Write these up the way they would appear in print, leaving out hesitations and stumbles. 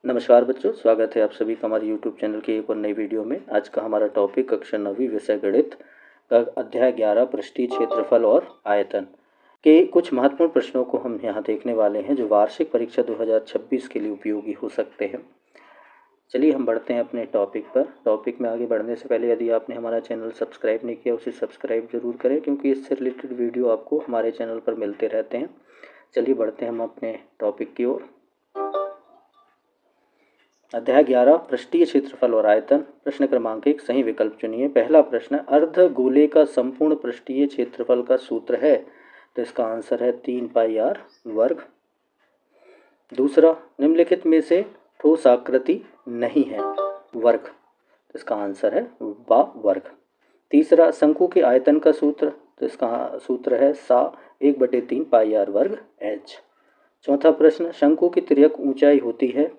नमस्कार बच्चों, स्वागत है आप सभी का हमारे YouTube चैनल के एक और नई वीडियो में। आज का हमारा टॉपिक कक्षा 9वीं विषय गणित का अध्याय 11 पृष्ठीय क्षेत्रफल और आयतन के कुछ महत्वपूर्ण प्रश्नों को हम यहाँ देखने वाले हैं जो वार्षिक परीक्षा 2026 के लिए उपयोगी हो सकते हैं। चलिए हम बढ़ते हैं अपने टॉपिक पर। टॉपिक में आगे बढ़ने से पहले यदि आपने हमारा चैनल सब्सक्राइब नहीं किया उसे सब्सक्राइब जरूर करें, क्योंकि इससे रिलेटेड वीडियो आपको हमारे चैनल पर मिलते रहते हैं। चलिए बढ़ते हैं हम अपने टॉपिक की ओर। अध्याय 11 पृष्ठीय क्षेत्रफल और आयतन। प्रश्न क्रमांक 1 सही विकल्प चुनिए। पहला प्रश्न, अर्ध गोले का संपूर्ण पृष्ठीय क्षेत्रफल का सूत्र है, तो इसका आंसर है 3 पाई r वर्ग। दूसरा, निम्नलिखित में से ठोस आकृति नहीं है, वर्ग, तो इसका आंसर है बा वर्ग। तीसरा, शंकु के आयतन का सूत्र, तो इसका सूत्र है सा 1/3 पाई r वर्ग h। चौथा प्रश्न, शंकु की तिर्यक ऊंचाई होती है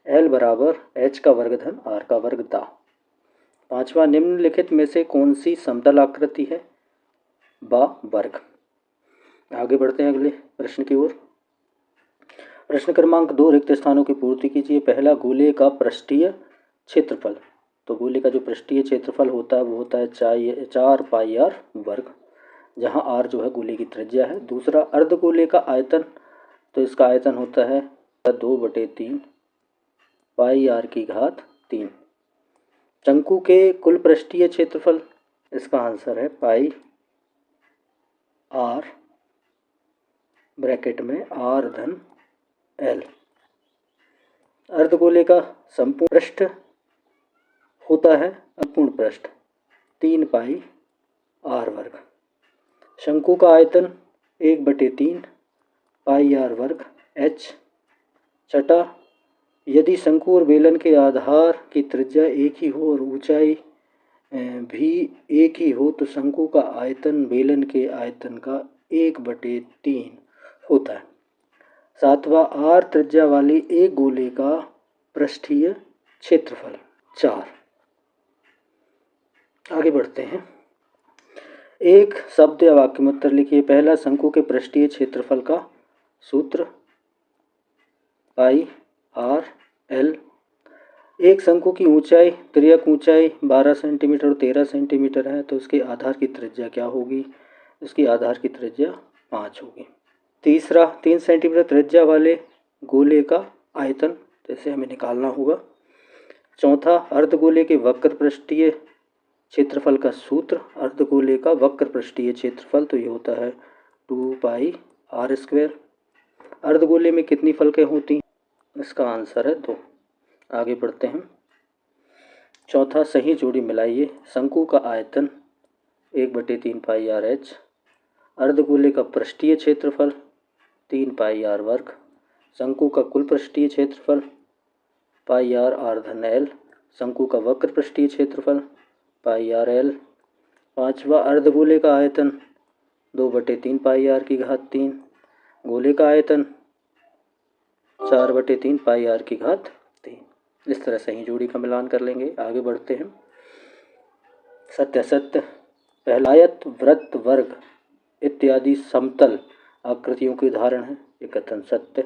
L बराबर h का वर्ग धन r का वर्ग दा। पांचवा, निम्नलिखित में से कौन सी समतल आकृति है, बा वर्ग। आगे बढ़ते हैं अगले प्रश्न की ओर। प्रश्न क्रमांक 2 रिक्त स्थानों की पूर्ति कीजिए। पहला, गोले का पृष्ठीय क्षेत्रफल, तो गोले का जो पृष्ठीय क्षेत्रफल होता है वो होता है 4 पाई r वर्ग, जहां r जो है गोले की त्रिज्या है। दूसरा, अर्धगोले का आयतन, तो इसका आयतन होता है 2/3 पाई r की घात 3। शंकु के कुल पृष्ठीय क्षेत्रफल, इसका आंसर है पाई r ब्रैकेट में r धन l। अर्धगोले का संपूर्ण पृष्ठ होता है अपूर्ण पृष्ठ 3 पाई r वर्ग। शंकु का आयतन 1/3 पाई r वर्ग h। छठा, यदि शंकु और बेलन के आधार की त्रिज्या एक ही हो और ऊंचाई भी एक ही हो तो शंकु का आयतन बेलन के आयतन का 1/3 होता है। सातवां, r त्रिज्या वाली एक गोले का पृष्ठीय क्षेत्रफल 4। आगे बढ़ते हैं। एक शब्द या वाक्य में उत्तर लिखिए। पहला, शंकु के पृष्ठीय क्षेत्रफल का सूत्र पाई r l। एक शंकु की ऊंचाई, तिर्यक ऊंचाई 12 सेंटीमीटर और 13 सेंटीमीटर है, तो उसके आधार की त्रिज्या क्या होगी? उसकी आधार की त्रिज्या 5 होगी। तीसरा, 3 सेंटीमीटर त्रिज्या वाले गोले का आयतन, तो इसे हमें निकालना होगा। चौथा, अर्धगोले के वक्र पृष्ठीय क्षेत्रफल का सूत्र, अर्धगोले का वक्र पृष्ठीय क्षेत्रफल, तो ये होता है 2 पाई r²। अर्धगोले में कितनी फलकें होती हैं? इसका आंसर है 2। आगे बढ़ते हैं। चौथा, सही जोड़ी मिलाइए। शंकु का आयतन 1/3 पाई r h, अर्धगोले का पृष्ठीय क्षेत्रफल 3 पाई r वर्ग, शंकु का कुल पृष्ठीय क्षेत्रफल पाई r धन l, शंकु का वक्र पृष्ठीय क्षेत्रफल पाई r l। पांचवा, अर्धगोले का आयतन 2/3 पाई r की घात 3, गोले का आयतन 4/3 पाई r की घात 3। इस तरह सही जोड़ी का मिलान कर लेंगे। आगे बढ़ते हैं। सत्यासत्य। पहला, आयत, वृत्त, वर्ग इत्यादि समतल आकृतियों के उदाहरण हैं, ये कथन सत्य।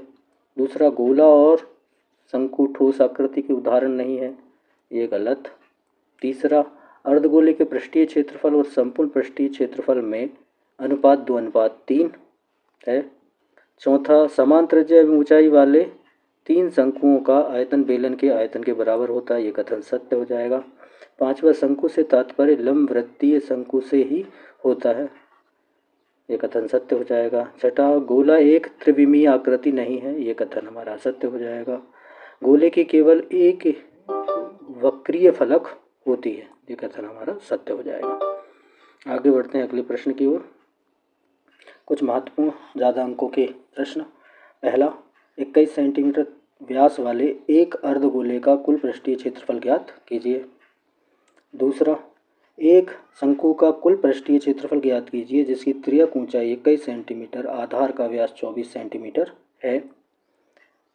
दूसरा, गोला और शंकु ठोस आकृति के उदाहरण नहीं है, ये गलत। तीसरा, अर्धगोले के पृष्ठीय क्षेत्रफल और संपूर्ण पृष्ठीय क्षेत्रफल में अनुपात 2:3 है। चौथा, समान त्रिज्या एवं ऊंचाई वाले 3 शंकुओं का आयतन बेलन के आयतन के बराबर होता है, ये कथन सत्य हो जाएगा। पांचवा, शंकु से तात्पर्य लंब वृत्तीय शंकु से ही होता है, ये कथन सत्य हो जाएगा। छठा, गोला एक त्रिविमीय आकृति नहीं है, ये कथन हमारा सत्य हो जाएगा। गोले की केवल एक वक्रीय फलक होती है, ये कथन हमारा सत्य हो जाएगा। आगे बढ़ते हैं अगले प्रश्न की ओर। कुछ महत्वपूर्ण ज़्यादा अंकों के प्रश्न। पहला, 21 सेंटीमीटर व्यास वाले एक अर्धगोले का कुल पृष्ठीय क्षेत्रफल ज्ञात कीजिए। दूसरा, एक शंकु का कुल पृष्ठीय क्षेत्रफल ज्ञात कीजिए जिसकी तिर्यक ऊंचाई 21 सेंटीमीटर, आधार का व्यास 24 सेंटीमीटर है।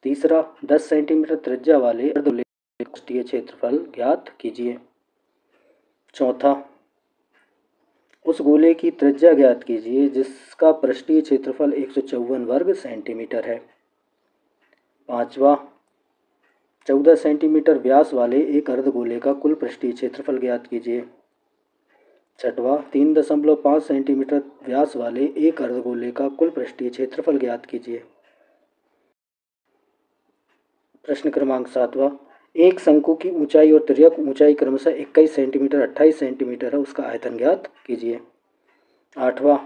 तीसरा, 10 सेंटीमीटर त्रिज्या वाले अर्धगोले का पृष्ठीय क्षेत्रफल ज्ञात कीजिए। चौथा, उस गोले की त्रिज्या ज्ञात कीजिए जिसका पृष्ठीय क्षेत्रफल 154 वर्ग सेंटीमीटर है। पांचवा, 14 सेंटीमीटर व्यास वाले एक अर्धगोले का कुल पृष्ठीय क्षेत्रफल ज्ञात कीजिए। 6वां 3.5 सेंटीमीटर व्यास वाले एक अर्धगोले का कुल पृष्ठीय क्षेत्रफल ज्ञात कीजिए। प्रश्न क्रमांक 7वां, एक शंकु की ऊंचाई और तिर्यक ऊंचाई क्रमशः 21 सेंटीमीटर 28 सेंटीमीटर है, उसका आयतन ज्ञात कीजिए। 8वां,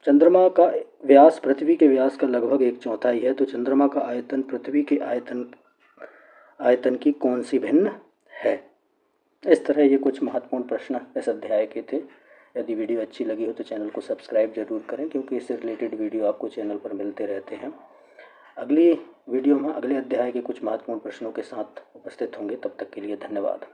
चंद्रमा का व्यास पृथ्वी के व्यास का लगभग 1/4 है, तो चंद्रमा का आयतन पृथ्वी के आयतन की कौन सी भिन्न है। इस तरह ये कुछ महत्वपूर्ण प्रश्न इस अध्याय के थे। यदि वीडियो अच्छी लगी हो तो चैनल को सब्सक्राइब जरूर करें, क्योंकि इससे रिलेटेड वीडियो आपको चैनल पर मिलते रहते हैं। अगली वीडियो में अगले अध्याय के कुछ महत्वपूर्ण प्रश्नों के साथ उपस्थित होंगे। तब तक के लिए धन्यवाद।